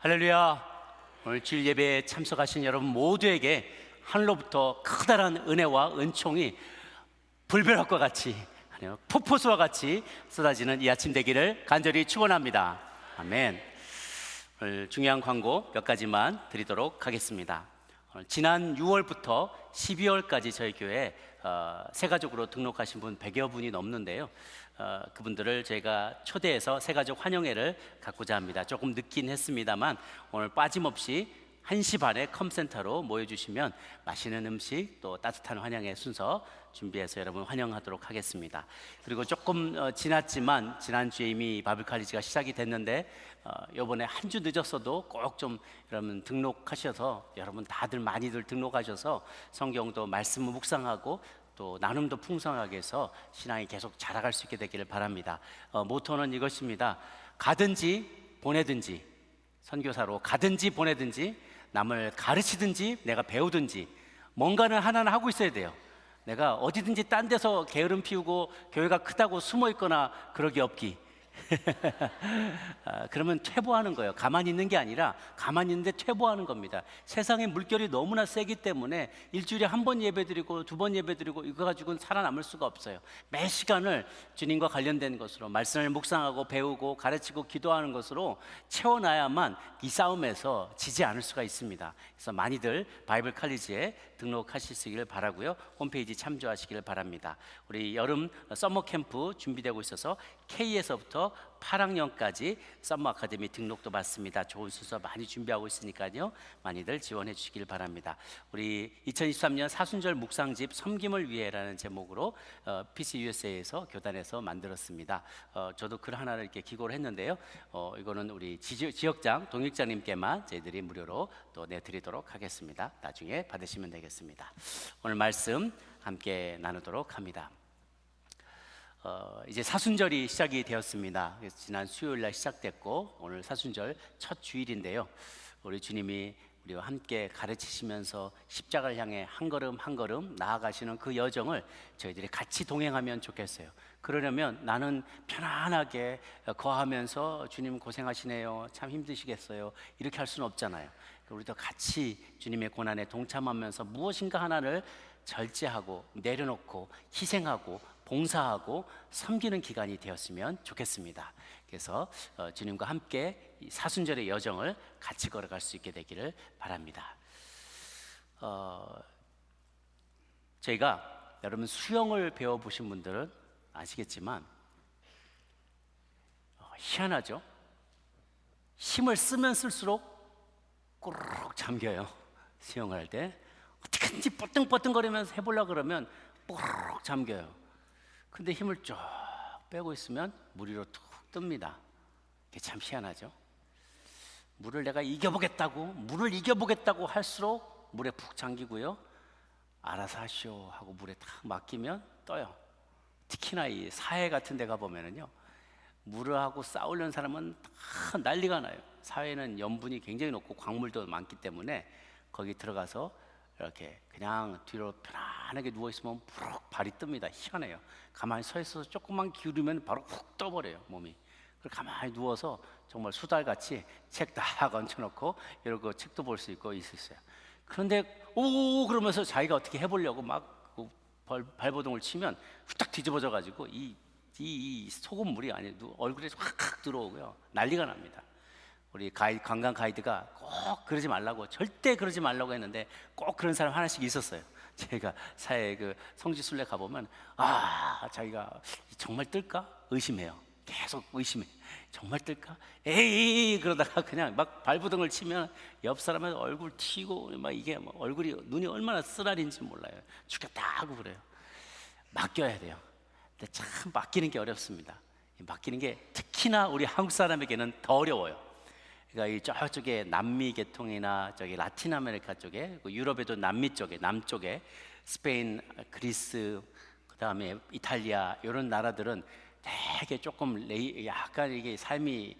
할렐루야. 오늘 주일 예배에 참석하신 여러분 모두에게 하늘로부터 커다란 은혜와 은총이 불벼락과 같이, 아니요, 폭포수와 같이 쏟아지는 이 아침 되기를 간절히 축원합니다. 아멘. 오늘 중요한 광고 몇 가지만 드리도록 하겠습니다. 지난 6월부터 12월까지 저희 교회에 새가족으로 등록하신 분 100여 분이 넘는데요. 그분들을 저희가 초대해서 새가족 환영회를 갖고자 합니다. 조금 늦긴 했습니다만 오늘 빠짐없이 1시 반에 컴센터로 모여주시면 맛있는 음식 또 따뜻한 환영회 순서 준비해서 여러분 환영하도록 하겠습니다. 그리고 조금 지났지만 지난주에 이미 바이블 칼리지가 시작이 됐는데 이번에 한 주 늦었어도 꼭 좀 여러분 등록하셔서, 여러분 다들 많이들 등록하셔서 성경도 말씀을 묵상하고 또 나눔도 풍성하게 해서 신앙이 계속 자라갈 수 있게 되기를 바랍니다. 모토는 이것입니다. 가든지 보내든지, 선교사로 가든지 보내든지, 남을 가르치든지 내가 배우든지 뭔가는 하나는 하고 있어야 돼요. 내가 어디든지 딴 데서 게으름 피우고 교회가 크다고 숨어 있거나 그러기 없기. 그러면 퇴보하는 거예요. 가만히 있는 게 아니라 가만히 있는데 퇴보하는 겁니다. 세상의 물결이 너무나 세기 때문에 일주일에 한 번 예배드리고 두 번 예배드리고 이거 가지고는 살아남을 수가 없어요. 매 시간을 주님과 관련된 것으로 말씀을 묵상하고 배우고 가르치고 기도하는 것으로 채워놔야만 이 싸움에서 지지 않을 수가 있습니다. 그래서 많이들 바이블 칼리지에 등록하시기를 바라고요. 홈페이지 참조하시기를 바랍니다. 우리 여름 서머 캠프 준비되고 있어서 K에서부터 8학년까지 썸머 아카데미 등록도 받습니다. 좋은 순서 많이 준비하고 있으니까요, 많이들 지원해 주시길 바랍니다. 우리 2023년 사순절 묵상집 섬김을 위해라는 제목으로 PCUSA에서 교단에서 만들었습니다. 저도 글 하나를 이렇게 기고를 했는데요, 이거는 우리 지역장 동역장님께만 저희들이 무료로 또 내드리도록 하겠습니다. 나중에 받으시면 되겠습니다. 오늘 말씀 함께 나누도록 합니다. 이제 사순절이 시작이 되었습니다. 그래서 지난 수요일 날 시작됐고 오늘 사순절 첫 주일인데요, 우리 주님이 우리와 함께 가르치시면서 십자가를 향해 한 걸음 한 걸음 나아가시는 그 여정을 저희들이 같이 동행하면 좋겠어요. 그러려면 나는 편안하게 거하면서 주님 고생하시네요, 참 힘드시겠어요, 이렇게 할 수는 없잖아요. 우리도 같이 주님의 고난에 동참하면서 무엇인가 하나를 절제하고 내려놓고 희생하고 봉사하고 섬기는 기간이 되었으면 좋겠습니다. 그래서 주님과 함께 이 사순절의 여정을 같이 걸어갈 수 있게 되기를 바랍니다. 저희가 여러분 수영을 배워보신 분들은 아시겠지만 희한하죠? 힘을 쓰면 쓸수록 꼬르륵 잠겨요. 수영을 할 때 어떻게든지 뻗등뻗등거리면서 해보려고 그러면 꼬르륵 잠겨요. 근데 힘을 쭉 빼고 있으면 물 위로 툭 뜹니다. 이게 참 희한하죠? 물을 내가 물을 이겨보겠다고 할수록 물에 푹 잠기고요, 알아서 하시오 하고 물에 탁 맡기면 떠요. 특히나 이 사회 같은 데 가보면은요, 물하고 싸우려는 사람은 다 난리가 나요. 사회는 염분이 굉장히 높고 광물도 많기 때문에 거기 들어가서 이렇게 그냥 뒤로 편안하게 누워있으면 푹 발이 뜹니다. 희한해요. 가만히 서 있어서 조금만 기울이면 바로 훅 떠버려요, 몸이. 그리고 가만히 누워서 정말 수달같이 책 딱 얹혀놓고 이러고 책도 볼 수 있고 있었어요. 그런데 오 그러면서 자기가 어떻게 해보려고 막 발버둥을 치면 후딱 뒤집어져 가지고 이 소금물이 얼굴에 확 들어오고요, 난리가 납니다. 우리 관광 가이드가 꼭 그러지 말라고, 절대 그러지 말라고 했는데 꼭 그런 사람 하나씩 있었어요. 제가 사회 그 성지순례 가보면 자기가 정말 뜰까 의심해요. 계속 의심해. 정말 뜰까? 에이 그러다가 그냥 막 발부등을 치면 옆 사람의 얼굴 튀고 막 이게 뭐 얼굴이 눈이 얼마나 쓰라린지 몰라요. 죽겠다 하고 그래요. 맡겨야 돼요. 근데 참 맡기는 게 어렵습니다. 맡기는 게 특히나 우리 한국 사람에게는 더 어려워요. 그러니까 저쪽에 남미 계통이나 저기 라틴 아메리카 쪽에, 유럽에도 남미 쪽에, 남쪽에 스페인, 그리스, 그다음에 이탈리아 이런 나라들은 되게 조금 약간 이게 삶이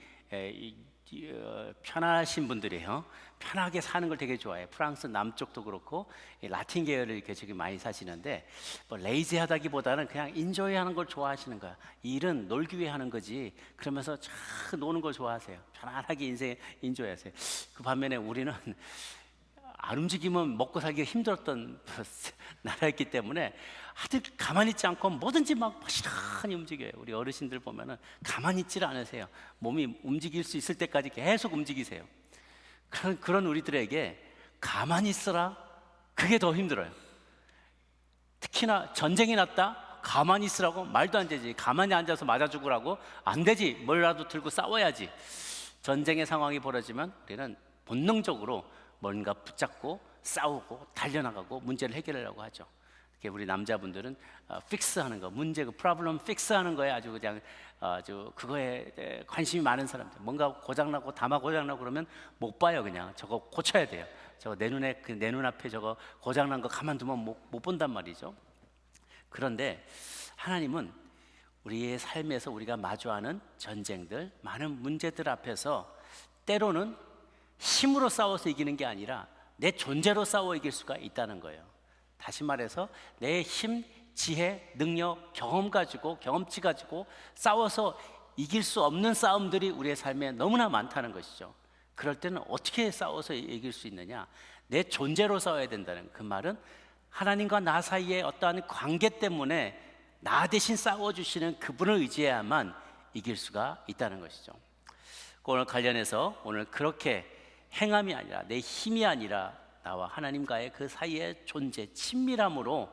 편하신 분들이에요. 편하게 사는 걸 되게 좋아해요. 프랑스 남쪽도 그렇고 라틴 계열을 이렇게 저기 많이 사시는데 뭐 레이지하다기보다는 그냥 인조이하는 걸 좋아하시는 거야. 일은 놀기 위해 하는 거지. 그러면서 참 노는 걸 좋아하세요. 편안하게 인생 인조이하세요. 그 반면에 우리는 안 움직이면 먹고 살기가 힘들었던 나라였기 때문에 아들 가만히 있지 않고 뭐든지 막 시원히 움직여요. 우리 어르신들 보면은 가만히 있질 않으세요. 몸이 움직일 수 있을 때까지 계속 움직이세요. 그런 우리들에게 가만히 있어라, 그게 더 힘들어요. 특히나 전쟁이 났다, 가만히 있으라고 말도 안 되지. 가만히 앉아서 맞아 죽으라고 안 되지. 뭐라도 들고 싸워야지. 전쟁의 상황이 벌어지면 우리는 본능적으로 뭔가 붙잡고 싸우고 달려나가고 문제를 해결하려고 하죠. 특히 우리 남자분들은 픽스하는 거, 문제 그 프로블럼 픽스하는 거에 아주 그냥 아주 그거에 관심이 많은 사람들. 뭔가 고장나고 다마 고장나고 그러면 못 봐요. 그냥 저거 고쳐야 돼요. 저거 내 눈에 내 눈앞에 저거 고장난 거 가만두면 못 본단 말이죠. 그런데 하나님은 우리의 삶에서 우리가 마주하는 전쟁들, 많은 문제들 앞에서 때로는 힘으로 싸워서 이기는 게 아니라 내 존재로 싸워 이길 수가 있다는 거예요. 다시 말해서 내 힘, 지혜, 능력, 경험 가지고, 경험치 가지고 싸워서 이길 수 없는 싸움들이 우리의 삶에 너무나 많다는 것이죠. 그럴 때는 어떻게 싸워서 이길 수 있느냐? 내 존재로 싸워야 된다는 그 말은 하나님과 나 사이의 어떠한 관계 때문에 나 대신 싸워주시는 그분을 의지해야만 이길 수가 있다는 것이죠. 오늘 관련해서 오늘 그렇게 행함이 아니라 내 힘이 아니라 나와 하나님과의 그 사이의 존재, 친밀함으로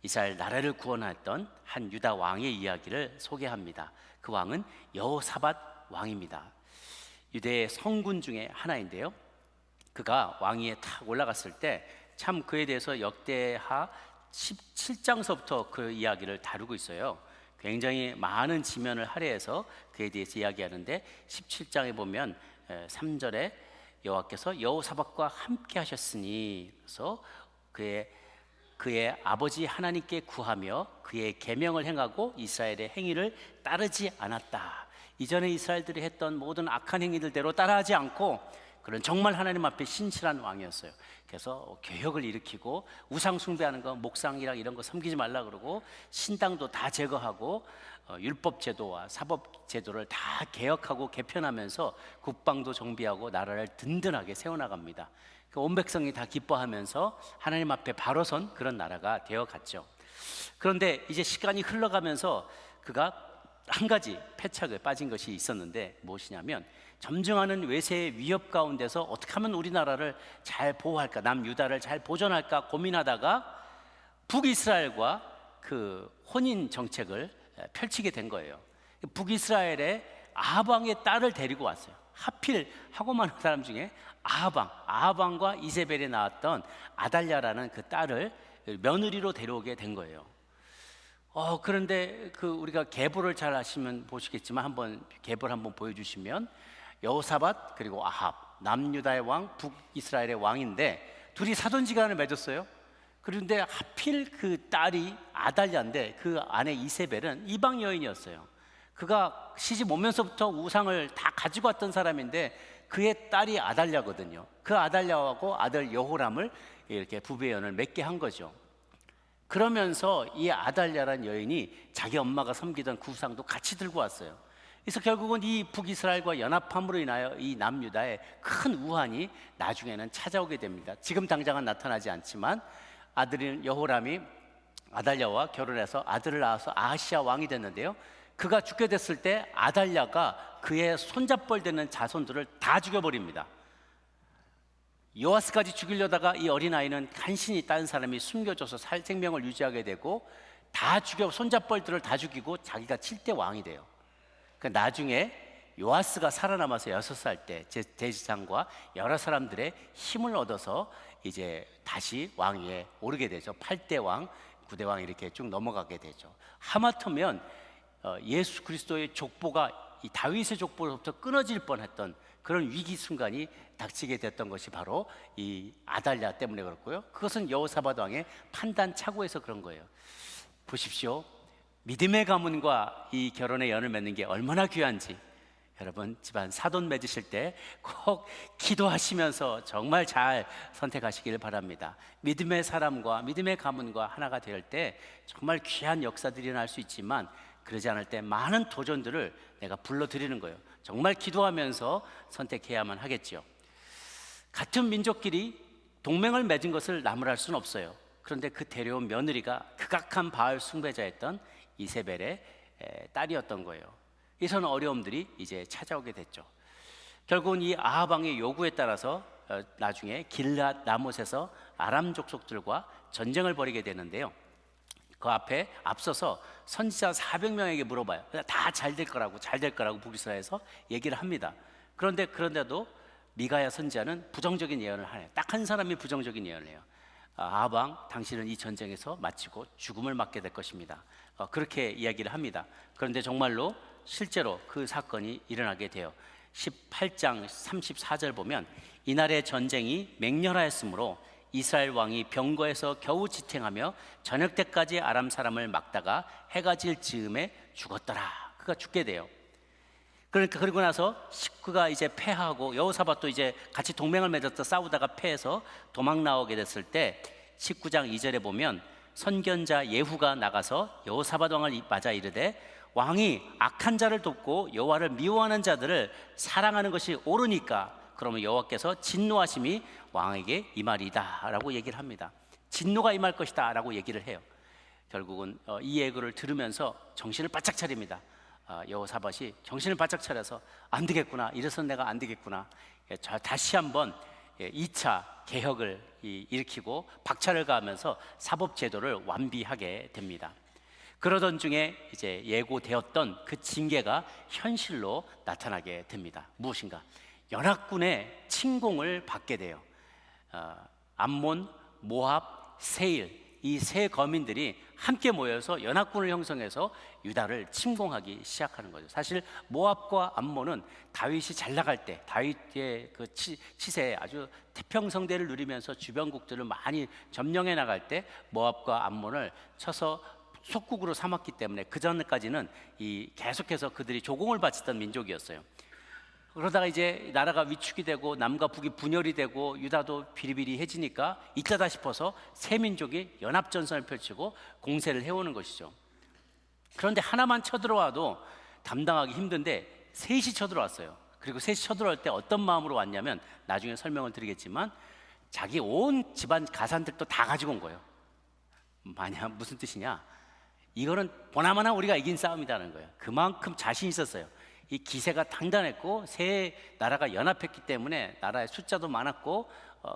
이스라엘 나라를 구원했던 한 유다 왕의 이야기를 소개합니다. 그 왕은 여호사밧 왕입니다. 유대의 성군 중에 하나인데요, 그가 왕위에 탁 올라갔을 때 참 그에 대해서 역대하 17장서부터 그 이야기를 다루고 있어요. 굉장히 많은 지면을 할애해서 그에 대해서 이야기하는데 17장에 보면 3절에 여호와께서 여호사밧과 함께 하셨으니, 그래서 그의 아버지 하나님께 구하며 그의 계명을 행하고 이스라엘의 행위를 따르지 않았다. 이전에 이스라엘들이 했던 모든 악한 행위들대로 따라하지 않고 그런 정말 하나님 앞에 신실한 왕이었어요. 그래서 개혁을 일으키고 우상 숭배하는 거, 목상이랑 이런 거 섬기지 말라 그러고 신당도 다 제거하고 율법 제도와 사법 제도를 다 개혁하고 개편하면서 국방도 정비하고 나라를 든든하게 세워나갑니다. 온 백성이 다 기뻐하면서 하나님 앞에 바로 선 그런 나라가 되어갔죠. 그런데 이제 시간이 흘러가면서 그가 한 가지 패착에 빠진 것이 있었는데 무엇이냐면, 점증하는 외세의 위협 가운데서 어떻게 하면 우리나라를 잘 보호할까, 남유다를 잘 보존할까 고민하다가 북이스라엘과 그 혼인 정책을 펼치게 된 거예요. 북이스라엘의 아합 왕의 딸을 데리고 왔어요. 하필 하고 많은 사람 중에 아합 왕과 이세벨에 나왔던 아달랴라는 그 딸을 며느리로 데려오게 된 거예요. 그런데 그 우리가 계보를 잘 아시면 보시겠지만 한번 계보를 한번 보여주시면 여호사밧 그리고 아합, 남유다의 왕, 북이스라엘의 왕인데 둘이 사돈지간을 맺었어요. 그런데 하필 그 딸이 아달랴인데 그 아내 이세벨은 이방 여인이었어요. 그가 시집 오면서부터 우상을 다 가지고 왔던 사람인데 그의 딸이 아달랴거든요. 그 아달랴하고 아들 여호람을 이렇게 부부연을 맺게 한 거죠. 그러면서 이 아달랴란 여인이 자기 엄마가 섬기던 그 우상도 같이 들고 왔어요. 그래서 결국은 이 북이스라엘과 연합함으로 인하여 이 남유다에 큰 우환이 나중에는 찾아오게 됩니다. 지금 당장은 나타나지 않지만 아들인 여호람이 아달랴와 결혼해서 아들을 낳아서 아하시아 왕이 됐는데요, 그가 죽게 됐을 때 아달랴가 그의 손잡벌 되는 자손들을 다 죽여버립니다. 요아스까지 죽이려다가 이 어린아이는 간신히 다른 사람이 숨겨줘서 생명을 유지하게 되고 다 죽여, 손잡벌들을 다 죽이고 자기가 7대 왕이 돼요. 그러니까 나중에 요아스가 살아남아서 6살 때 제사장과 여러 사람들의 힘을 얻어서 이제 다시 왕위에 오르게 되죠. 8대 왕, 9대 왕 이렇게 쭉 넘어가게 되죠. 하마터면 예수 그리스도의 족보가 이 다윗의 족보로부터 끊어질 뻔했던 그런 위기 순간이 닥치게 됐던 것이 바로 이 아달랴 때문에 그렇고요. 그것은 여호사밧 왕의 판단 착오에서 그런 거예요. 보십시오. 믿음의 가문과 이 결혼의 연을 맺는 게 얼마나 귀한지. 여러분 집안 사돈 맺으실 때 꼭 기도하시면서 정말 잘 선택하시길 바랍니다. 믿음의 사람과 믿음의 가문과 하나가 될 때 정말 귀한 역사들이 일어날 수 있지만, 그러지 않을 때 많은 도전들을 내가 불러드리는 거예요. 정말 기도하면서 선택해야만 하겠죠. 같은 민족끼리 동맹을 맺은 것을 나무랄 수는 없어요. 그런데 그 데려온 며느리가 극악한 바알 숭배자였던 이세벨의 딸이었던 거예요. 이런 어려움들이 이제 찾아오게 됐죠. 결국은 이 아합 왕의 요구에 따라서 나중에 길앗 라못에서 아람 족속들과 전쟁을 벌이게 되는데요. 그 앞에 앞서서 선지자 400명에게 물어봐요. 다 잘 될 거라고 북이스라엘에서 얘기를 합니다. 그런데도 미가야 선지자는 부정적인 예언을 하네요. 딱 한 사람이 부정적인 예언을 해요. 아합 왕, 당신은 이 전쟁에서 마치고 죽음을 맞게 될 것입니다. 그렇게 이야기를 합니다. 그런데 정말로 실제로 그 사건이 일어나게 돼요. 18장 34절 보면, 이날의 전쟁이 맹렬하였으므로 이스라엘 왕이 병거에서 겨우 지탱하며 저녁 때까지 아람 사람을 막다가 해가 질 즈음에 죽었더라. 그가 죽게 돼요. 그러니까 그리고 나서 식구가 이제 패하고 여호사밧도 이제 같이 동맹을 맺었다 싸우다가 패해서 도망 나오게 됐을 때 19장 2절에 보면 선견자 예후가 나가서 여호사밧 왕을 맞아 이르되, 왕이 악한 자를 돕고 여호와를 미워하는 자들을 사랑하는 것이 옳으니까 그러면 여호와께서 진노하심이 왕에게 임하리다 라고 얘기를 합니다. 진노가 임할 것이다 라고 얘기를 해요. 결국은 이 예고를 들으면서 정신을 바짝 차립니다. 여호사밧이 정신을 바짝 차려서 안 되겠구나, 이래서는 내가 안 되겠구나, 다시 한번 2차 개혁을 일으키고 박차를 가하면서 사법제도를 완비하게 됩니다. 그러던 중에 이제 예고되었던 그 징계가 현실로 나타나게 됩니다. 무엇인가? 연합군의 침공을 받게 돼요. 암몬, 모압, 세일, 이 세 거민들이 함께 모여서 연합군을 형성해서 유다를 침공하기 시작하는 거죠. 사실 모압과 암몬은 다윗이 잘 나갈 때, 다윗의 그 치세에 아주 태평성대를 누리면서 주변국들을 많이 점령해 나갈 때 모압과 암몬을 쳐서 속국으로 삼았기 때문에 그 전까지는 계속해서 그들이 조공을 바치던 민족이었어요. 그러다가 이제 나라가 위축이 되고 남과 북이 분열이 되고 유다도 비리비리해지니까 이때다 싶어서 세 민족이 연합전선을 펼치고 공세를 해오는 것이죠. 그런데 하나만 쳐들어와도 담당하기 힘든데 셋이 쳐들어왔어요. 그리고 셋이 쳐들어올 때 어떤 마음으로 왔냐면, 나중에 설명을 드리겠지만 자기 온 집안 가산들도 다 가지고 온 거예요. 무슨 뜻이냐? 이거는 보나마나 우리가 이긴 싸움이라는 거예요. 그만큼 자신 있었어요. 이 기세가 단단했고 세 나라가 연합했기 때문에 나라의 숫자도 많았고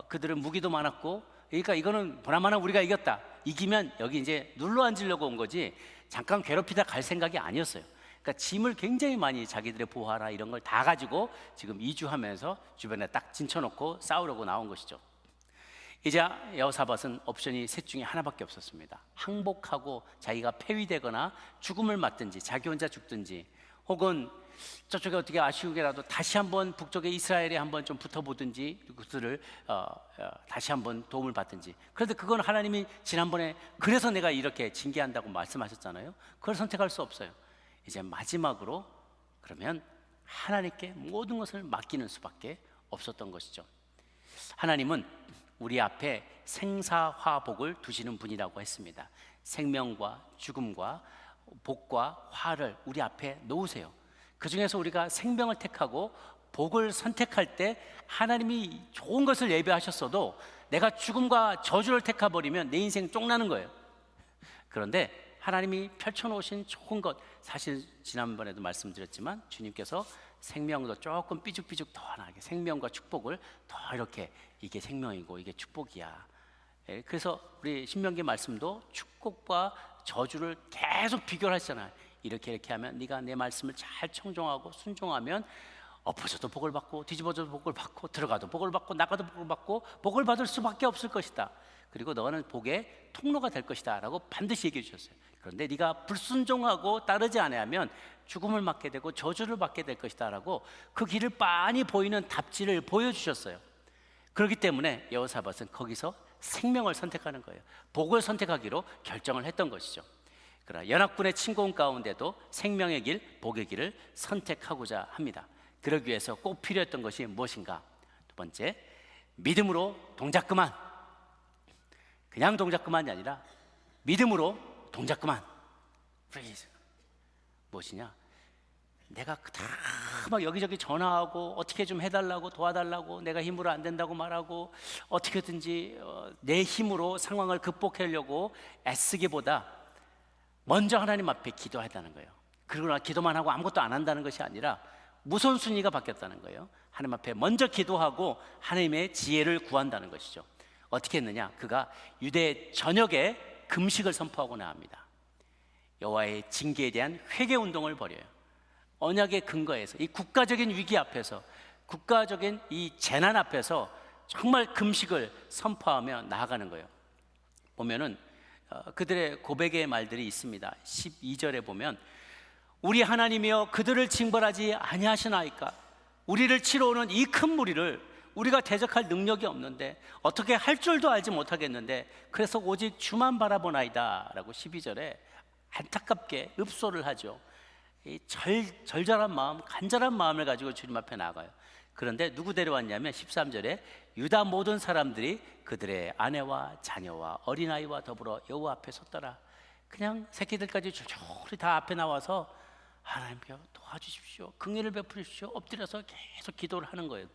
그들은 무기도 많았고, 그러니까 이거는 보나마나 우리가 이겼다. 이기면 여기 이제 눌러 앉으려고 온 거지 잠깐 괴롭히다 갈 생각이 아니었어요. 그러니까 짐을 굉장히 많이 자기들의 보화라 이런 걸 다 가지고 지금 이주하면서 주변에 딱 진쳐놓고 싸우려고 나온 것이죠. 이제 여호사밧은 옵션이 셋 중에 하나밖에 없었습니다. 항복하고 자기가 폐위되거나 죽음을 맞든지 자기 혼자 죽든지, 혹은 저쪽에 어떻게 아쉬우게라도 다시 한번 북쪽에 이스라엘에 한번 좀 붙어보든지 그들을 다시 한번 도움을 받든지. 그런데 그건 하나님이 지난번에 그래서 내가 이렇게 징계한다고 말씀하셨잖아요. 그걸 선택할 수 없어요. 이제 마지막으로 그러면 하나님께 모든 것을 맡기는 수밖에 없었던 것이죠. 하나님은 우리 앞에 생사화복을 두시는 분이라고 했습니다. 생명과 죽음과 복과 화를 우리 앞에 놓으세요. 그 중에서 우리가 생명을 택하고 복을 선택할 때 하나님이 좋은 것을 예비하셨어도 내가 죽음과 저주를 택해버리면 내 인생 쫑나는 거예요. 그런데 하나님이 펼쳐놓으신 좋은 것, 사실 지난번에도 말씀드렸지만 주님께서 생명도 조금 삐죽삐죽 더 나게, 생명과 축복을 더 이렇게, 이게 생명이고 이게 축복이야. 그래서 우리 신명기 말씀도 축복과 저주를 계속 비교를 하시잖아요. 이렇게 하면 네가 내 말씀을 잘 청종하고 순종하면 엎어져도 복을 받고 뒤집어져도 복을 받고 들어가도 복을 받고 나가도 복을 받고 복을 받을 수밖에 없을 것이다. 그리고 너는 복의 통로가 될 것이다 라고 반드시 얘기해 주셨어요. 그런데 네가 불순종하고 따르지 않으면 죽음을 맞게 되고 저주를 받게 될 것이다 라고 그 길을 빤히 보이는 답지를 보여주셨어요. 그렇기 때문에 여호사밧은 거기서 생명을 선택하는 거예요. 복을 선택하기로 결정을 했던 것이죠. 그러나 연합군의 침공 가운데도 생명의 길, 복의 길을 선택하고자 합니다. 그러기 위해서 꼭 필요했던 것이 무엇인가? 두 번째, 믿음으로 동작 그만. 그냥 동작 그만이 아니라 믿음으로 동작 그만. 프레이즈. 무엇이냐? 내가 다 막 여기저기 전화하고 어떻게 좀 해달라고, 도와달라고, 내가 힘으로 안 된다고 말하고 어떻게든지 내 힘으로 상황을 극복하려고 애쓰기보다 먼저 하나님 앞에 기도하다는 거예요. 그러나 기도만 하고 아무것도 안 한다는 것이 아니라 우선순위가 바뀌었다는 거예요. 하나님 앞에 먼저 기도하고 하나님의 지혜를 구한다는 것이죠. 어떻게 했느냐? 그가 유대 전역에 금식을 선포하고 나옵니다. 여호와의 징계에 대한 회개 운동을 벌여요. 언약의 근거에서, 이 국가적인 위기 앞에서, 국가적인 이 재난 앞에서 정말 금식을 선포하며 나아가는 거예요. 보면은 그들의 고백의 말들이 있습니다. 12절에 보면 우리 하나님이여 그들을 징벌하지 아니하시나이까? 우리를 치러 오는 이 큰 무리를 우리가 대적할 능력이 없는데, 어떻게 할 줄도 알지 못하겠는데, 그래서 오직 주만 바라보나이다 라고 12절에 안타깝게 읍소를 하죠. 이 절절한 마음, 간절한 마음을 가지고 주님 앞에 나가요. 그런데 누구 데려왔냐면 13절에 유다 모든 사람들이 그들의 아내와 자녀와 어린아이와 더불어 여호와 앞에 섰더라. 그냥 새끼들까지 줄줄이 다 앞에 나와서 하나님께 도와주십시오, 긍휼을 베푸십시오, 엎드려서 계속 기도를 하는 거예요.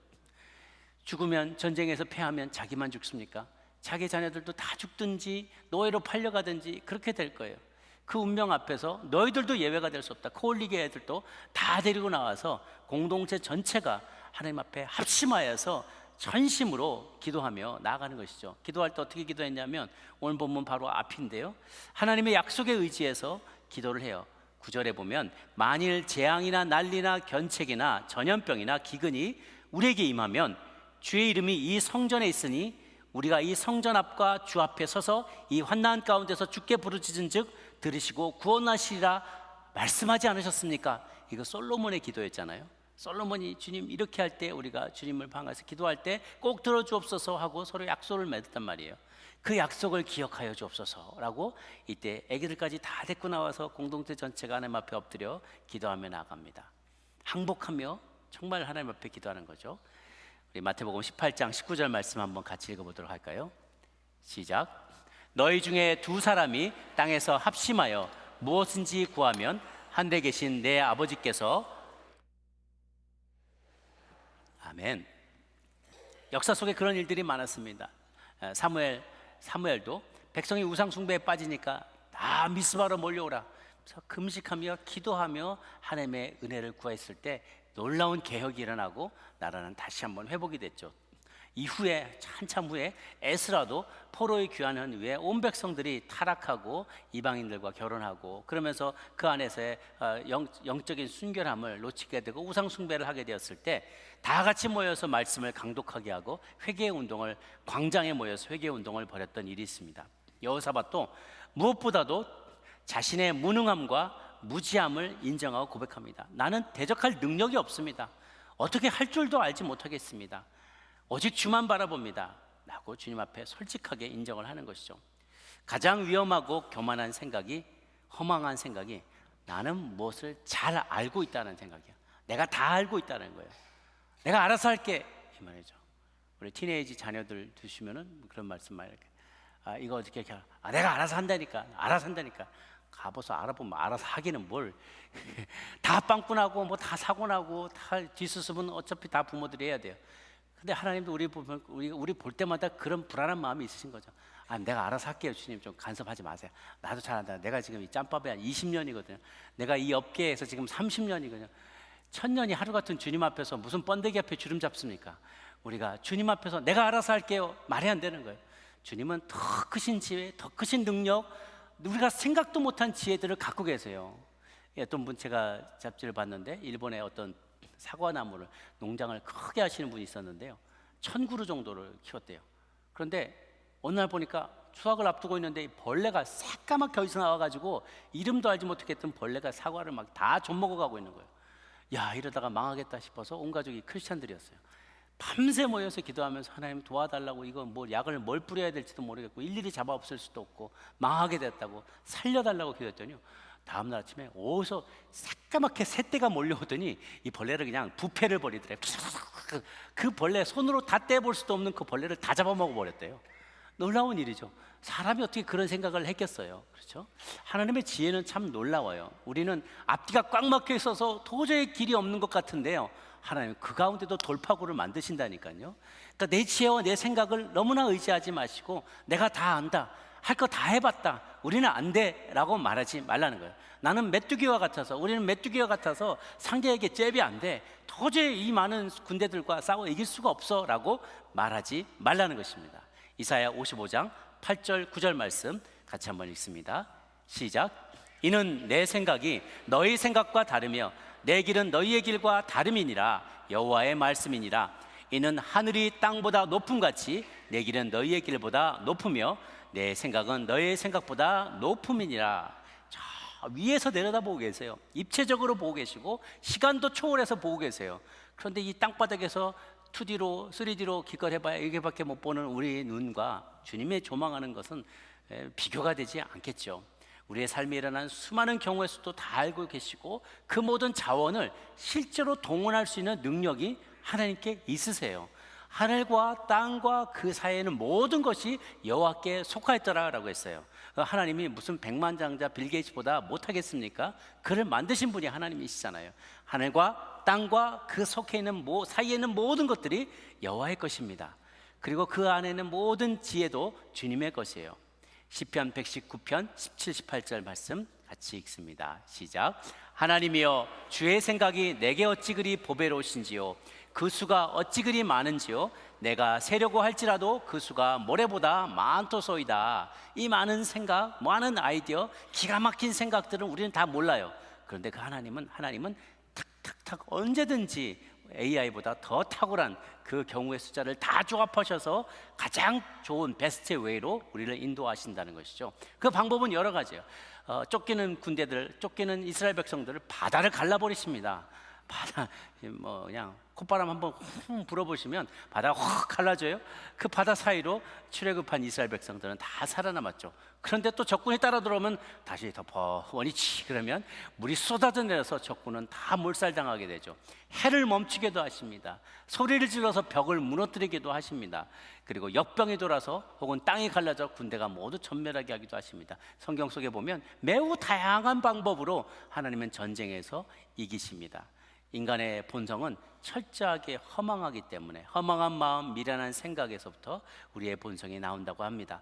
죽으면, 전쟁에서 패하면 자기만 죽습니까? 자기 자녀들도 다 죽든지 노예로 팔려가든지 그렇게 될 거예요. 그 운명 앞에서 너희들도 예외가 될 수 없다. 코올리게 애들도 다 데리고 나와서 공동체 전체가 하나님 앞에 합심하여서 전심으로 기도하며 나아가는 것이죠. 기도할 때 어떻게 기도했냐면 오늘 본문 바로 앞인데요, 하나님의 약속에 의지해서 기도를 해요. 9절에 보면 만일 재앙이나 난리나 견책이나 전염병이나 기근이 우리에게 임하면 주의 이름이 이 성전에 있으니 우리가 이 성전 앞과 주 앞에 서서 이 환난 가운데서 주께 부르짖은즉 들으시고 구원하시리라 말씀하지 않으셨습니까? 이거 솔로몬의 기도였잖아요. 솔로몬이 주님 이렇게 할 때 우리가 주님을 방해해서 기도할 때 꼭 들어주옵소서 하고 서로 약속을 맺었단 말이에요. 그 약속을 기억하여 주옵소서라고 이때 애기들까지 다 데리고 나와서 공동체 전체가 하나님 앞에 엎드려 기도하며 나아갑니다. 항복하며 정말 하나님 앞에 기도하는 거죠. 우리 마태복음 18장 19절 말씀 한번 같이 읽어보도록 할까요? 시작. 너희 중에 두 사람이 땅에서 합심하여 무엇인지 구하면 하늘에 계신 내 아버지께서, 아멘. 역사 속에 그런 일들이 많았습니다. 사무엘도 백성이 우상 숭배에 빠지니까 다 미스바로 몰려오라. 그래서 금식하며 기도하며 하나님의 은혜를 구했을 때 놀라운 개혁이 일어나고 나라는 다시 한번 회복이 됐죠. 이후에 한참 후에 에스라도 포로에 귀환한 후에 온 백성들이 타락하고 이방인들과 결혼하고 그러면서 그 안에서의 영적인 순결함을 놓치게 되고 우상 숭배를 하게 되었을 때 다 같이 모여서 말씀을 강독하게 하고 회개 운동을, 광장에 모여서 회개 운동을 벌였던 일이 있습니다. 여호사밧도 무엇보다도 자신의 무능함과 무지함을 인정하고 고백합니다. 나는 대적할 능력이 없습니다. 어떻게 할 줄도 알지 못하겠습니다. 오직 주만 바라봅니다 라고 주님 앞에 솔직하게 인정을 하는 것이죠. 가장 위험하고 교만한 생각이, 허망한 생각이 나는 무엇을 잘 알고 있다는 생각이야. 내가 다 알고 있다는 거예요. 내가 알아서 할게 이 말이죠. 우리 티네이지 자녀들 두시면은 그런 말씀 많이 이렇게 이거 어떻게 이렇게 내가 알아서 한다니까, 알아서 한다니까. 가봐서 알아보면 알아서 하기는 뭘 다 빵꾸나고 뭐 다 사고나고 다 뒷수습은 어차피 다 부모들이 해야 돼요. 근데 하나님도 우리 볼 때마다 그런 불안한 마음이 있으신 거죠. 내가 알아서 할게요 주님, 좀 간섭하지 마세요. 나도 잘한다. 내가 지금 이 짬밥에 한 20년이거든요 내가 이 업계에서 지금 30년이거든요 1000년이 하루 같은 주님 앞에서 무슨 번데기 앞에 주름 잡습니까? 우리가 주님 앞에서 내가 알아서 할게요 말이 안 되는 거예요. 주님은 더 크신 지혜, 더 크신 능력, 우리가 생각도 못한 지혜들을 갖고 계세요. 어떤 분 제가 잡지를 봤는데 일본의 어떤 사과나무를, 농장을 크게 하시는 분이 있었는데요 1000그루 정도를 키웠대요. 그런데 어느 날 보니까 수확을 앞두고 있는데 벌레가 새까맣게 어디서 나와가지고 이름도 알지 못했던 벌레가 사과를 막 다 좀먹어가고 있는 거예요. 야, 이러다가 망하겠다 싶어서 온 가족이 크리스찬들이었어요. 밤새 모여서 기도하면서 하나님 도와달라고, 이거 뭐 약을 뭘 뿌려야 될지도 모르겠고 일일이 잡아 없앨 수도 없고 망하게 됐다고 살려달라고 기도했더니요, 다음날 아침에 어디서 새까맣게 새떼가 몰려오더니 이 벌레를 그냥 부패를 벌이더래요. 그 벌레 손으로 다 떼볼 수도 없는 그 벌레를 다 잡아먹어 버렸대요. 놀라운 일이죠. 사람이 어떻게 그런 생각을 했겠어요. 그렇죠? 하나님의 지혜는 참 놀라워요. 우리는 앞뒤가 꽉 막혀 있어서 도저히 길이 없는 것 같은데요, 하나님 그 가운데도 돌파구를 만드신다니까요. 그러니까 내 지혜와 내 생각을 너무나 의지하지 마시고, 내가 다 안다, 할 거 다 해봤다, 우리는 안 돼 라고 말하지 말라는 거예요. 나는 메뚜기와 같아서, 우리는 메뚜기와 같아서 상대에게 잽이 안 돼, 도저히 이 많은 군대들과 싸워 이길 수가 없어 라고 말하지 말라는 것입니다. 이사야 55장 8절 9절 말씀 같이 한번 읽습니다. 시작. 이는 내 생각이 너희 생각과 다르며 내 길은 너희의 길과 다름이니라. 여호와의 말씀이니라. 이는 하늘이 땅보다 높음같이 내 길은 너희의 길보다 높으며 내 생각은 너희의 생각보다 높음이니라. 저 위에서 내려다보고 계세요. 입체적으로 보고 계시고 시간도 초월해서 보고 계세요. 그런데 이 땅바닥에서 2D로 3D로 기껏해봐야 이게밖에 못 보는 우리 눈과 주님의 조망하는 것은 비교가 되지 않겠죠. 우리의 삶에 일어난 수많은 경우의 수도 다 알고 계시고 그 모든 자원을 실제로 동원할 수 있는 능력이 하나님께 있으세요. 하늘과 땅과 그 사이에는 모든 것이 여호와께 속하였더라라고 했어요. 하나님이 무슨 백만장자 빌 게이츠보다 못하겠습니까? 그를 만드신 분이 하나님이시잖아요. 하늘과 땅과 그 속해 있는 사이에 있는 모든 것들이 여호와의 것입니다. 그리고 그 안에 있는 모든 지혜도 주님의 것이에요. 시편 119편 17, 18절 말씀 같이 읽습니다. 시작. 하나님이여 주의 생각이 내게 어찌 그리 보배로우신지요, 그 수가 어찌 그리 많은지요. 내가 세려고 할지라도 그 수가 모래보다 많도소이다. 이 많은 생각, 많은 아이디어, 기가 막힌 생각들은 우리는 다 몰라요. 그런데 그 하나님은 탁탁탁 언제든지 AI보다 더 탁월한 그 경우의 숫자를 다 조합하셔서 가장 좋은 베스트 웨이로 우리를 인도하신다는 것이죠. 그 방법은 여러 가지예요. 쫓기는 군대들, 쫓기는 이스라엘 백성들을 바다를 갈라버리십니다. 바다 그냥 콧바람 한번 훅 불어보시면 바다가 확 갈라져요. 그 바다 사이로 출애굽한 이스라엘 백성들은 다 살아남았죠. 그런데 또 적군이 따라 들어오면 다시 덮어 원위치 그러면 물이 쏟아져 내려서 적군은 다 몰살당하게 되죠. 해를 멈추게도 하십니다. 소리를 질러서 벽을 무너뜨리기도 하십니다. 그리고 역병이 돌아서 혹은 땅이 갈라져 군대가 모두 전멸하게 하기도 하십니다. 성경 속에 보면 매우 다양한 방법으로 하나님은 전쟁에서 이기십니다. 인간의 본성은 철저하게 허망하기 때문에 허망한 마음, 미련한 생각에서부터 우리의 본성이 나온다고 합니다.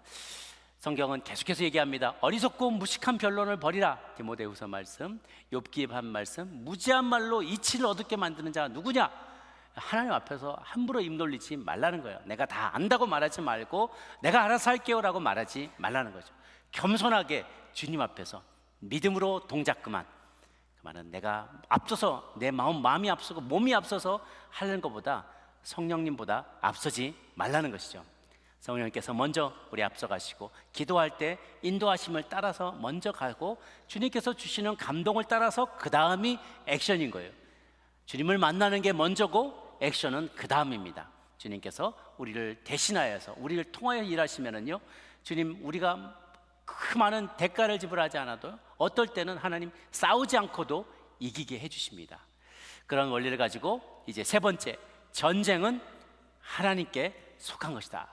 성경은 계속해서 얘기합니다. 어리석고 무식한 변론을 버리라. 디모데후서 말씀, 욥기 한 말씀, 무지한 말로 이치를 얻게 만드는 자가 누구냐? 하나님 앞에서 함부로 입 놀리지 말라는 거예요. 내가 다 안다고 말하지 말고 내가 알아서 할게요 라고 말하지 말라는 거죠. 겸손하게 주님 앞에서 믿음으로 동작 그만. 말은 내가 앞서서 내 마음이 앞서고 몸이 앞서서 하는 것보다 성령님보다 앞서지 말라는 것이죠. 성령님께서 먼저 우리 앞서 가시고 기도할 때 인도하심을 따라서 먼저 가고 주님께서 주시는 감동을 따라서 그 다음이 액션인 거예요. 주님을 만나는 게 먼저고 액션은 그 다음입니다. 주님께서 우리를 대신하여서 우리를 통하여 일하시면은요, 주님 우리가 그 많은 대가를 지불하지 않아도 어떨 때는 하나님 싸우지 않고도 이기게 해주십니다. 그런 원리를 가지고 이제 세 번째, 전쟁은 하나님께 속한 것이다.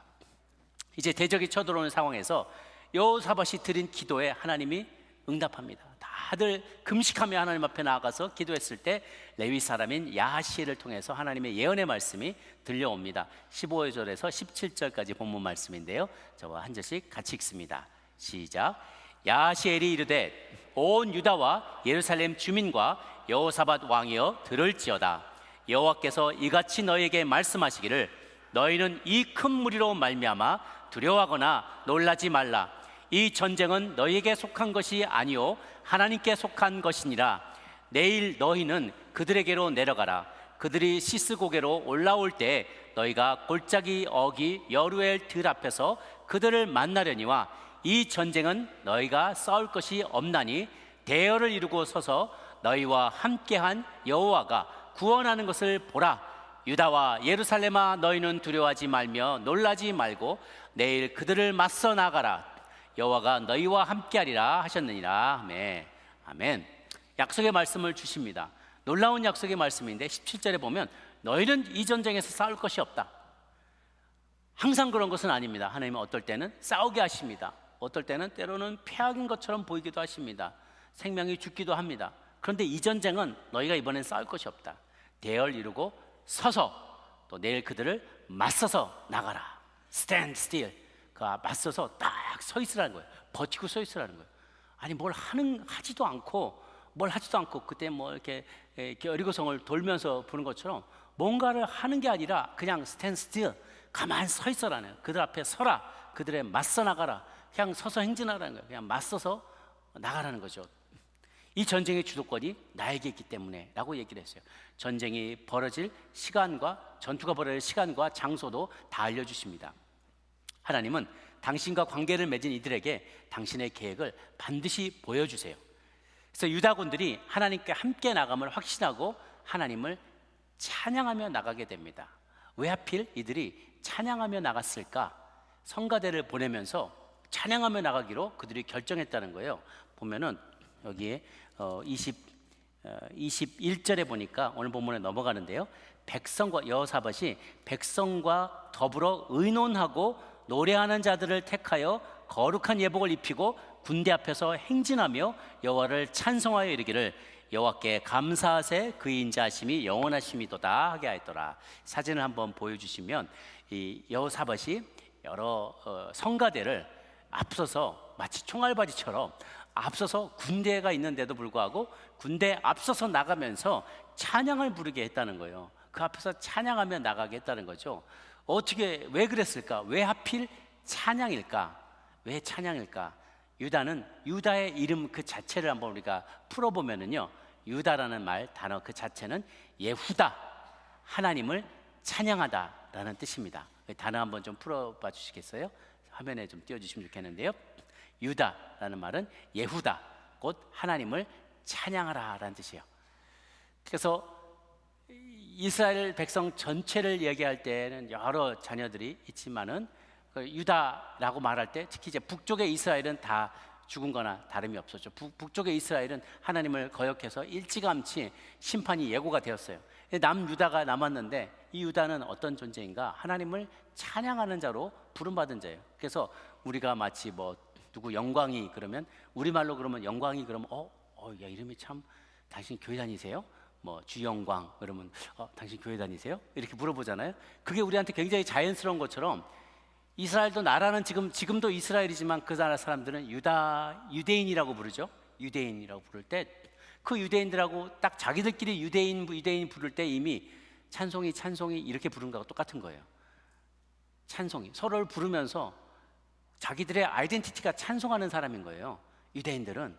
이제 대적이 쳐들어오는 상황에서 여호사밧이 드린 기도에 하나님이 응답합니다. 다들 금식하며 하나님 앞에 나아가서 기도했을 때 레위 사람인 야하시엘을 통해서 하나님의 예언의 말씀이 들려옵니다. 15절에서 17절까지 본문 말씀인데요, 저와 한 절씩 같이 읽습니다. 시작. 야하시엘이 이르되 온 유다와 예루살렘 주민과 여호사밧 왕이여 들을지어다. 여호와께서 이같이 너희에게 말씀하시기를 너희는 이 큰 무리로 말미암아 두려워하거나 놀라지 말라. 이 전쟁은 너희에게 속한 것이 아니요 하나님께 속한 것이니라. 내일 너희는 그들에게로 내려가라. 그들이 시스고개로 올라올 때 너희가 골짜기 어기 여루엘 들 앞에서 그들을 만나려니와 이 전쟁은 너희가 싸울 것이 없나니 대열을 이루고 서서 너희와 함께한 여호와가 구원하는 것을 보라. 유다와 예루살렘아 너희는 두려워하지 말며 놀라지 말고 내일 그들을 맞서 나가라. 여호와가 너희와 함께하리라 하셨느니라. 아멘. 아멘. 약속의 말씀을 주십니다. 놀라운 약속의 말씀인데 17절에 보면 너희는 이 전쟁에서 싸울 것이 없다. 항상 그런 것은 아닙니다. 하나님은 어떨 때는 싸우게 하십니다. 어떨 때는 때로는 패악인 것처럼 보이기도 하십니다. 생명이 죽기도 합니다. 그런데 이 전쟁은 너희가 이번엔 싸울 것이 없다. 대열 이루고 서서 또 내일 그들을 맞서서 나가라. Stand still. 그 맞서서 딱 서 있으라는 거예요. 버티고 서 있으라는 거예요. 아니 하지도 않고 그때 뭐 이렇게 여리고성을 돌면서 보는 것처럼 뭔가를 하는 게 아니라 그냥 stand still. 가만 서 있어라는 거예요. 그들 앞에 서라. 그들에 맞서 나가라. 그냥 서서 행진하라는 거예요. 그냥 맞서서 나가라는 거죠. 이 전쟁의 주도권이 나에게 있기 때문에 라고 얘기를 했어요. 전쟁이 벌어질 시간과 전투가 벌어질 시간과 장소도 다 알려주십니다. 하나님은 당신과 관계를 맺은 이들에게 당신의 계획을 반드시 보여주세요. 그래서 유다군들이 하나님께 함께 나감을 확신하고 하나님을 찬양하며 나가게 됩니다. 왜 하필 이들이 찬양하며 나갔을까? 성가대를 보내면서 찬양하며 나가기로 그들이 결정했다는 거예요. 보면은 여기에 21절에 보니까 오늘 본문에 넘어가는데요. 백성과 여호사밧이 백성과 더불어 의논하고 노래하는 자들을 택하여 거룩한 예복을 입히고 군대 앞에서 행진하며 여호와를 찬송하여 이르기를 여호와께 감사하세 그의 인자하심이 영원하심이도다 하게 하였더라. 사진을 한번 보여주시면 이 여호사밧이 여러 성가대를 앞서서 마치 총알바지처럼 앞서서 군대가 있는데도 불구하고 군대 앞서서 나가면서 찬양을 부르게 했다는 거예요. 그 앞에서 찬양하며 나가게 했다는 거죠. 왜 그랬을까? 왜 하필 찬양일까? 왜 찬양일까? 유다의 이름 그 자체를 한번 우리가 풀어보면은요, 유다라는 단어 그 자체는 예후다, 하나님을 찬양하다라는 뜻입니다. 단어 한번 좀 풀어봐 주시겠어요? 화면에 좀 띄워주시면 좋겠는데요. 유다라는 말은 예후다, 곧 하나님을 찬양하라라는 뜻이에요. 그래서 이스라엘 백성 전체를 얘기할 때는 여러 자녀들이 있지만은 유다라고 말할 때 특히 이제 북쪽의 이스라엘은 다 죽은 거나 다름이 없었죠. 북쪽의 이스라엘은 하나님을 거역해서 일찌감치 심판이 예고가 되었어요. 남유다가 남았는데 이 유다는 어떤 존재인가? 하나님을 찬양하는 자로 부름받은 자예요. 그래서 우리가 마치 누구 영광이 그러면 우리말로 그러면 영광이 그러면 야 이름이 참 당신 교회 다니세요? 주영광 그러면 당신 교회 다니세요? 이렇게 물어보잖아요. 그게 우리한테 굉장히 자연스러운 것처럼 이스라엘도 나라는 지금도 이스라엘이지만 그 나라 사람들은 유대인이라고 부르죠. 유대인이라고 부를 때 그 유대인들하고 딱 자기들끼리 유대인 부를 때 이미 찬송이 이렇게 부르는 거하고 똑같은 거예요. 찬송이 서로를 부르면서 자기들의 아이덴티티가 찬송하는 사람인 거예요. 유대인들은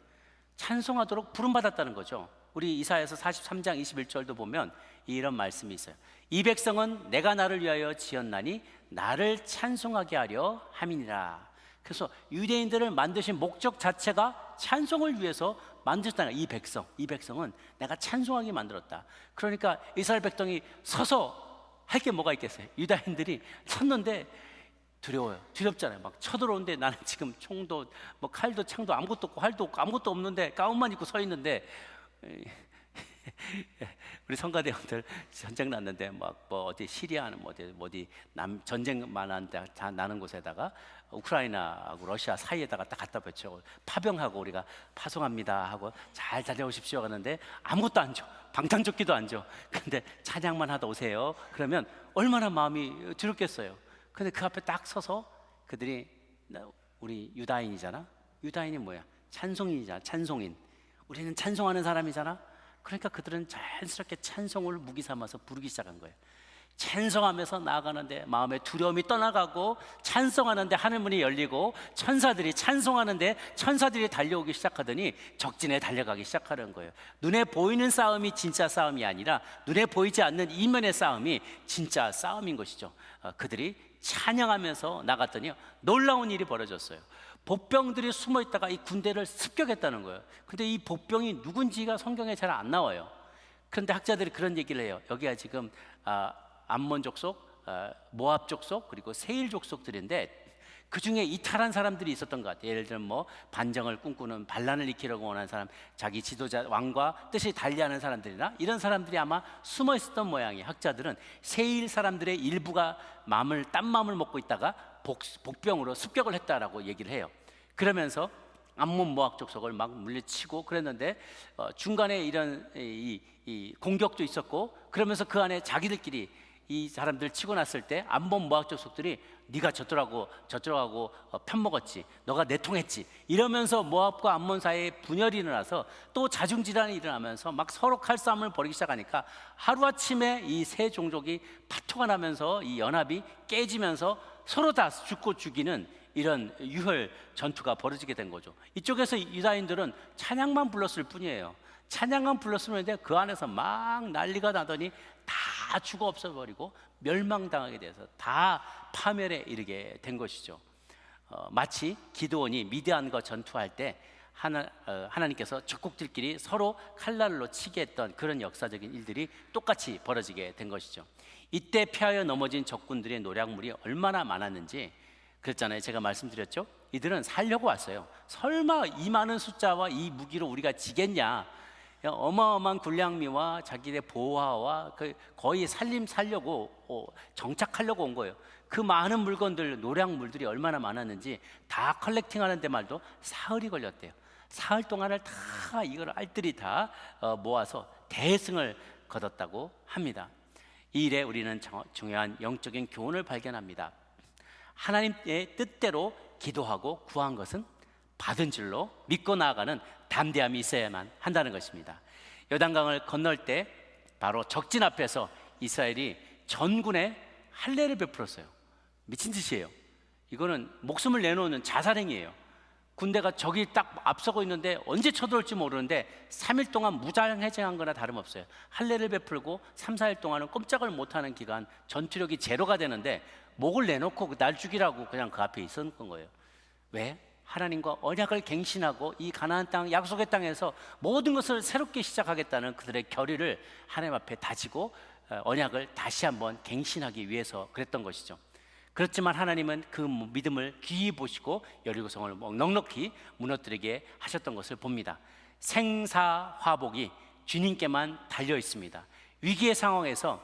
찬송하도록 부름받았다는 거죠. 우리 이사야서 43장 21절도 보면 이런 말씀이 있어요. 이 백성은 내가 나를 위하여 지었나니 나를 찬송하게 하려 함이니라. 그래서 유대인들을 만드신 목적 자체가 찬송을 위해서 만드셨다는 거예요. 이 백성은 내가 찬송하게 만들었다. 그러니까 이스라엘 백성이 서서 할 게 뭐가 있겠어요? 유다인들이 섰는데 두렵잖아요. 막 쳐들어오는데 나는 지금 총도 칼도 창도 아무것도 없고 활도 없고 아무것도 없는데 가운만 입고 서 있는데 우리 성가대원들 전쟁 났는데 어디 시리아는 어디 전쟁만 나는 곳에다가 우크라이나하고 러시아 사이에다가 딱 갖다 붙여 파병하고 우리가 파송합니다 하고 잘 다녀오십시오 하는데 아무것도 안 줘. 방탄조끼도 안 줘. 근데 찬양만 하다 오세요. 그러면 얼마나 마음이 두렵겠어요. 근데 그 앞에 딱 서서 그들이 우리 유다인이잖아. 유다인이 뭐야? 찬송인이잖아. 찬송인. 우리는 찬송하는 사람이잖아. 그러니까 그들은 자연스럽게 찬송을 무기 삼아서 부르기 시작한 거예요. 찬송하면서 나아가는데 마음의 두려움이 떠나가고 찬송하는데 하늘문이 열리고 천사들이 찬송하는데 천사들이 달려오기 시작하더니 적진에 달려가기 시작하는 거예요. 눈에 보이는 싸움이 진짜 싸움이 아니라 눈에 보이지 않는 이면의 싸움이 진짜 싸움인 것이죠. 그들이 찬양하면서 나갔더니 놀라운 일이 벌어졌어요. 복병들이 숨어 있다가 이 군대를 습격했다는 거예요. 근데 이 복병이 누군지가 성경에 잘 안 나와요. 그런데 학자들이 그런 얘기를 해요. 여기가 지금 암몬 족속, 모압 족속, 그리고 세일 족속들인데 그 중에 이탈한 사람들이 있었던 것 같아요. 예를 들면 뭐 반정을 꿈꾸는 반란을 일으키려고 원하는 사람, 자기 지도자 왕과 뜻이 달리하는 사람들이나 이런 사람들이 아마 숨어 있었던 모양이에요. 학자들은 세일 사람들의 일부가 딴 마음을 먹고 있다가 복병으로 습격을 했다라고 얘기를 해요. 그러면서 암몬 모압 족속을 막 물리치고 그랬는데 중간에 이런 이 공격도 있었고, 그러면서 그 안에 자기들끼리 이 사람들 치고 났을 때 암몬 모압 족속들이 네가 저쪽하고 편먹었지, 너가 내통했지 이러면서 모압과 암몬 사이에 분열이 일어나서 또 자중질환이 일어나면서 막 서로 칼싸움을 벌이기 시작하니까 하루아침에 이 세 종족이 파토가 나면서 이 연합이 깨지면서 서로 다 죽고 죽이는 이런 유혈 전투가 벌어지게 된 거죠. 이쪽에서 유다인들은 찬양만 불렀을 뿐이에요. 찬양만 불렀으면 그 안에서 막 난리가 나더니 다 죽어 없어버리고 멸망당하게 돼서 다 파멸에 이르게 된 것이죠. 마치 기드온이 미디안과 전투할 때 하나님께서 적국들끼리 서로 칼날로 치게 했던 그런 역사적인 일들이 똑같이 벌어지게 된 것이죠. 이때 패하여 넘어진 적군들의 노략물이 얼마나 많았는지 그랬잖아요. 제가 말씀드렸죠. 이들은 살려고 왔어요. 설마 이 많은 숫자와 이 무기로 우리가 지겠냐, 어마어마한 군량미와 자기의 보화와 거의 살려고 정착하려고 온 거예요. 그 많은 물건들, 노략물들이 얼마나 많았는지 다 컬렉팅하는 데 말도 사흘이 걸렸대요. 사흘 동안을 다 이걸 알뜰히 다 모아서 대승을 거뒀다고 합니다. 이 일에 우리는 중요한 영적인 교훈을 발견합니다. 하나님의 뜻대로 기도하고 구한 것은 받은 줄로 믿고 나아가는 담대함이 있어야만 한다는 것입니다. 요단강을 건널 때 바로 적진 앞에서 이스라엘이 전군에 할례를 베풀었어요. 미친 짓이에요. 이거는 목숨을 내놓는 자살행위예요. 군대가 적이 딱 앞서고 있는데 언제 쳐들어올지 모르는데 3일 동안 무장해제한 거나 다름없어요. 할례를 베풀고 3, 4일 동안은 꼼짝을 못하는 기간, 전투력이 제로가 되는데 목을 내놓고 날 죽이라고 그냥 그 앞에 있었던 거예요. 왜? 하나님과 언약을 갱신하고 이 가나안 땅, 약속의 땅에서 모든 것을 새롭게 시작하겠다는 그들의 결의를 하나님 앞에 다지고 언약을 다시 한번 갱신하기 위해서 그랬던 것이죠. 그렇지만 하나님은 그 믿음을 귀히 보시고 여리고성을 넉넉히 무너뜨리게 하셨던 것을 봅니다. 생사화복이 주님께만 달려 있습니다. 위기의 상황에서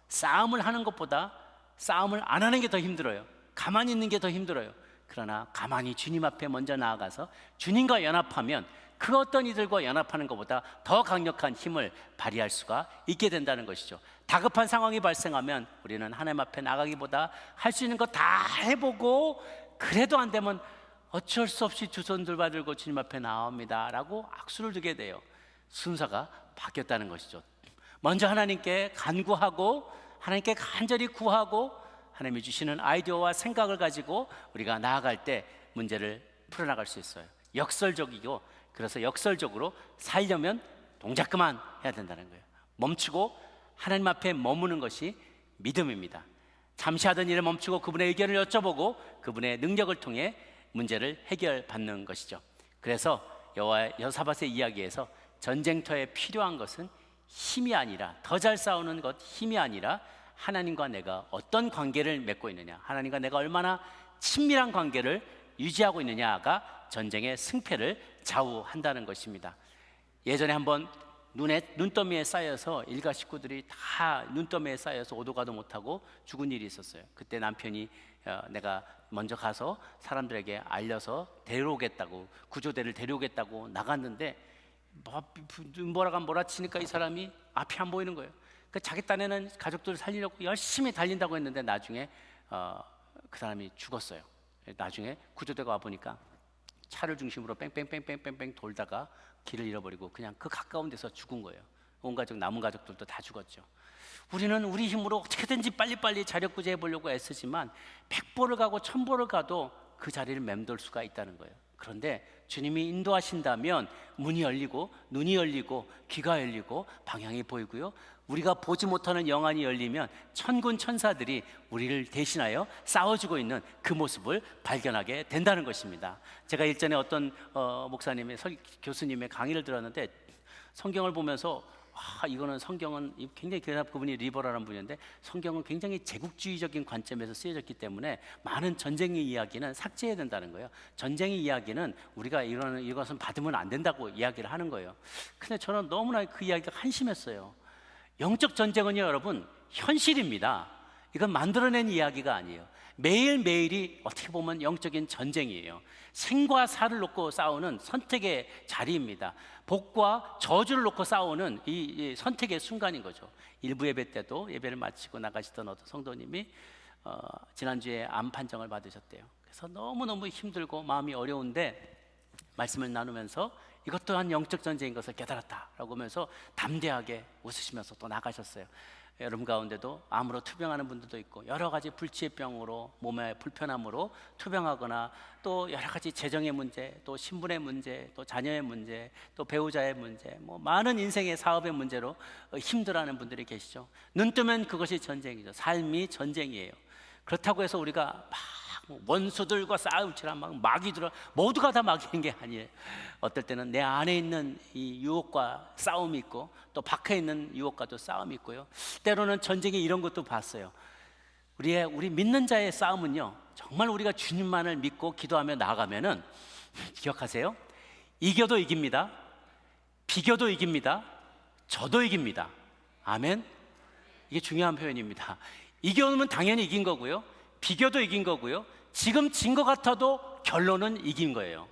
싸움을 하는 것보다 싸움을 안 하는 게 더 힘들어요. 가만히 있는 게 더 힘들어요. 그러나 가만히 주님 앞에 먼저 나아가서 주님과 연합하면 그 어떤 이들과 연합하는 것보다 더 강력한 힘을 발휘할 수가 있게 된다는 것이죠. 다급한 상황이 발생하면 우리는 하나님 앞에 나가기보다 할 수 있는 거 다 해보고 그래도 안 되면 어쩔 수 없이 두 손 들고 주님 앞에 나옵니다 라고 악수를 두게 돼요. 순서가 바뀌었다는 것이죠. 먼저 하나님께 간구하고 하나님께 간절히 구하고 하나님이 주시는 아이디어와 생각을 가지고 우리가 나아갈 때 문제를 풀어나갈 수 있어요. 역설적이고, 그래서 역설적으로 살려면 동작 그만 해야 된다는 거예요. 멈추고 하나님 앞에 머무는 것이 믿음입니다. 잠시 하던 일을 멈추고 그분의 의견을 여쭤보고 그분의 능력을 통해 문제를 해결받는 것이죠. 그래서 여호사밧의 이야기에서 전쟁터에 필요한 것은 힘이 아니라, 더 잘 싸우는 것 힘이 아니라 하나님과 내가 어떤 관계를 맺고 있느냐, 하나님과 내가 얼마나 친밀한 관계를 유지하고 있느냐가 전쟁의 승패를 좌우한다는 것입니다. 예전에 한번 눈더미에 쌓여서 일가 식구들이 다 눈더미에 쌓여서 오도 가도 못하고 죽은 일이 있었어요. 그때 남편이 내가 먼저 가서 사람들에게 알려서 데려오겠다고, 구조대를 데려오겠다고 나갔는데 눈보라가 몰아치니까 이 사람이 앞이 안 보이는 거예요. 그 자기 딴에는 가족들을 살리려고 열심히 달린다고 했는데 나중에 그 사람이 죽었어요. 나중에 구조대가 와보니까 차를 중심으로 뺑뺑뺑뺑뺑뺑 돌다가 길을 잃어버리고 그냥 그 가까운 데서 죽은 거예요. 온 가족, 남은 가족들도 다 죽었죠. 우리는 우리 힘으로 어떻게든지 빨리빨리 자력 구제해 보려고 애쓰지만 100보를 가고 1000보를 가도 그 자리를 맴돌 수가 있다는 거예요. 그런데 주님이 인도하신다면 문이 열리고 눈이 열리고 귀가 열리고 방향이 보이고요, 우리가 보지 못하는 영안이 열리면 천군 천사들이 우리를 대신하여 싸워주고 있는 그 모습을 발견하게 된다는 것입니다. 제가 일전에 어떤 목사님의 교수님의 강의를 들었는데 성경을 보면서 이거는 성경은 굉장히 그분이 리버럴한 분이었는데 성경은 굉장히 제국주의적인 관점에서 쓰여졌기 때문에 많은 전쟁의 이야기는 삭제해야 된다는 거예요. 전쟁의 이야기는 우리가 이것은 받으면 안 된다고 이야기를 하는 거예요. 근데 저는 너무나 그 이야기가 한심했어요. 영적 전쟁은요, 여러분, 현실입니다. 이건 만들어낸 이야기가 아니에요. 매일매일이 어떻게 보면 영적인 전쟁이에요. 생과 사를 놓고 싸우는 선택의 자리입니다. 복과 저주를 놓고 싸우는 이 선택의 순간인 거죠. 일부 예배 때도 예배를 마치고 나가시던 어떤 성도님이 지난주에 암 판정을 받으셨대요. 그래서 너무너무 힘들고 마음이 어려운데 말씀을 나누면서 이것 또한 영적 전쟁인 것을 깨달았다라고 하면서 담대하게 웃으시면서 또 나가셨어요. 여러분 가운데도 암으로 투병하는 분들도 있고 여러 가지 불치의 병으로 몸의 불편함으로 투병하거나 또 여러 가지 재정의 문제, 또 신분의 문제, 또 자녀의 문제, 또 배우자의 문제, 많은 인생의 사업의 문제로 힘들어하는 분들이 계시죠. 눈 뜨면 그것이 전쟁이죠. 삶이 전쟁이에요. 그렇다고 해서 우리가 막 원수들과 싸우치라 막 마귀들어 모두가 다 마귀인 게 아니에요. 어떨 때는 내 안에 있는 이 유혹과 싸움이 있고 또 밖에 있는 유혹과도 싸움이 있고요. 때로는 전쟁에 이런 것도 봤어요. 우리 믿는 자의 싸움은요, 정말 우리가 주님만을 믿고 기도하며 나아가면은 기억하세요. 이겨도 이깁니다. 비겨도 이깁니다. 져도 이깁니다. 아멘. 이게 중요한 표현입니다. 이겨놓으면 당연히 이긴 거고요. 비교도 이긴 거고요. 지금 진 것 같아도 결론은 이긴 거예요.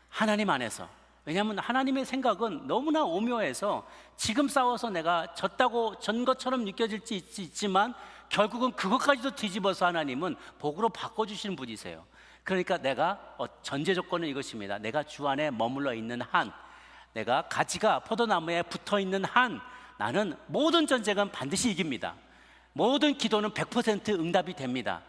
하나님 안에서. 왜냐하면 하나님의 생각은 너무나 오묘해서 지금 싸워서 내가 전 것처럼 느껴질지 있지만 결국은 그것까지도 뒤집어서 하나님은 복으로 바꿔주시는 분이세요. 그러니까 내가 전제 조건은 이것입니다. 내가 주 안에 머물러 있는 한, 내가 가지가 포도나무에 붙어 있는 한, 나는 모든 전쟁은 반드시 이깁니다. 모든 기도는 100% 응답이 됩니다.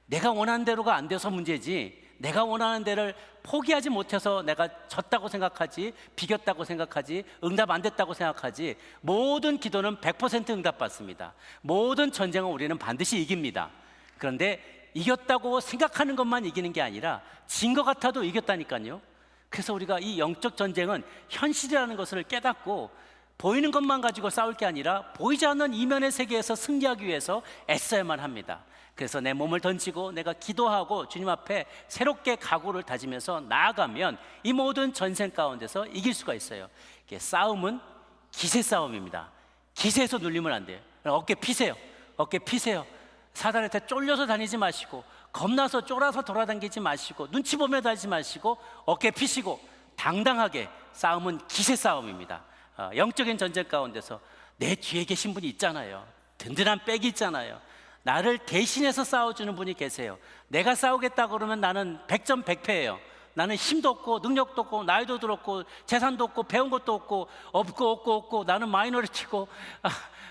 내가 원하는 대로가 안 돼서 문제지, 내가 원하는 대로를 포기하지 못해서 내가 졌다고 생각하지, 비겼다고 생각하지, 응답 안 됐다고 생각하지, 모든 기도는 100% 응답받습니다. 모든 전쟁은 우리는 반드시 이깁니다. 그런데 이겼다고 생각하는 것만 이기는 게 아니라 진 것 같아도 이겼다니까요. 그래서 우리가 이 영적 전쟁은 현실이라는 것을 깨닫고 보이는 것만 가지고 싸울 게 아니라 보이지 않는 이면의 세계에서 승리하기 위해서 애써야만 합니다. 그래서 내 몸을 던지고 내가 기도하고 주님 앞에 새롭게 각오를 다지면서 나아가면 이 모든 전쟁 가운데서 이길 수가 있어요. 이게 싸움은 기세 싸움입니다. 기세에서 눌리면 안 돼요. 어깨 피세요. 어깨 피세요. 사단한테 쫄려서 다니지 마시고, 겁나서 쫄아서 돌아다니지 마시고, 눈치 보며 다니지 마시고, 어깨 피시고 당당하게. 싸움은 기세 싸움입니다. 영적인 전쟁 가운데서 내 뒤에 계신 분이 있잖아요. 든든한 백이 있잖아요. 나를 대신해서 싸워주는 분이 계세요. 내가 싸우겠다 그러면 나는 100점 100패예요. 나는 힘도 없고 능력도 없고 나이도 들었고 재산도 없고 배운 것도 없고 나는 마이너리티고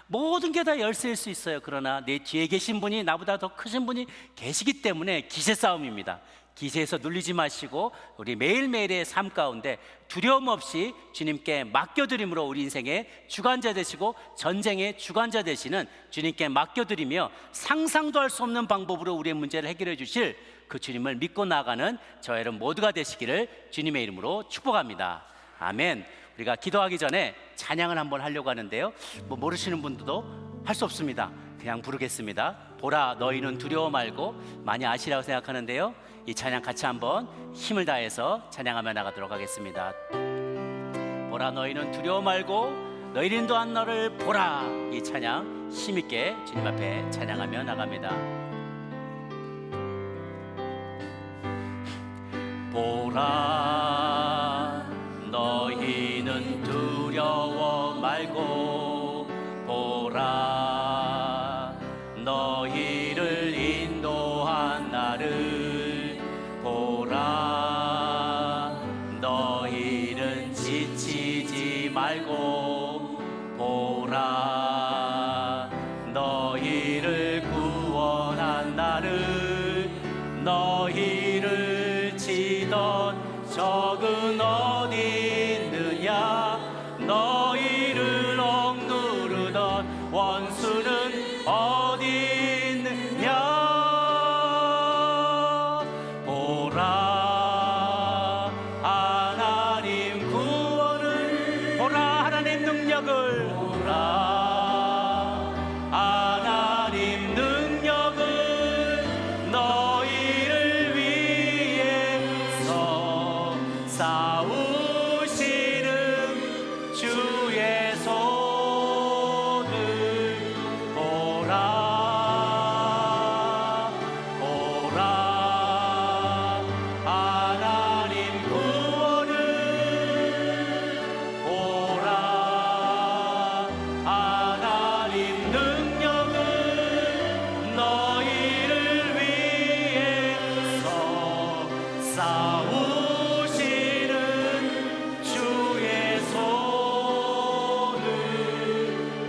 모든 게 다 열쇠일 수 있어요. 그러나 내 뒤에 계신 분이, 나보다 더 크신 분이 계시기 때문에 기세 싸움입니다. 기세에서 눌리지 마시고 우리 매일매일의 삶 가운데 두려움 없이 주님께 맡겨드림으로 우리 인생의 주관자 되시고 전쟁의 주관자 되시는 주님께 맡겨드리며 상상도 할 수 없는 방법으로 우리의 문제를 해결해 주실 그 주님을 믿고 나아가는 저 여러분 모두가 되시기를 주님의 이름으로 축복합니다. 아멘. 우리가 기도하기 전에 찬양을 한번 하려고 하는데요, 모르시는 분들도 할 수 없습니다. 그냥 부르겠습니다. 보라 너희는 두려워 말고. 많이 아시라고 생각하는데요, 이 찬양 같이 한번 힘을 다해서 찬양하며 나가도록 하겠습니다. 보라 너희는 두려워 말고 너희는 또한 너를 보라. 이 찬양 힘있게 주님 앞에 찬양하며 나갑니다. 보라 너희는 두려워 말고. 보라 너희를 인도한 나를. 보라 너희는 지치지 말고. 보라 너희를 구원한 나를. 너희를 치던 적은 어디 있느냐. 너희를 억누르던 원수는 어디 있느냐. 보라 하나님 구원을. 보라 하나님 능력을. 싸우시는 주의 손을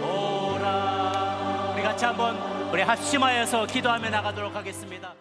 보라. 우리 같이 한번 우리 합심하여서 기도하며 나가도록 하겠습니다.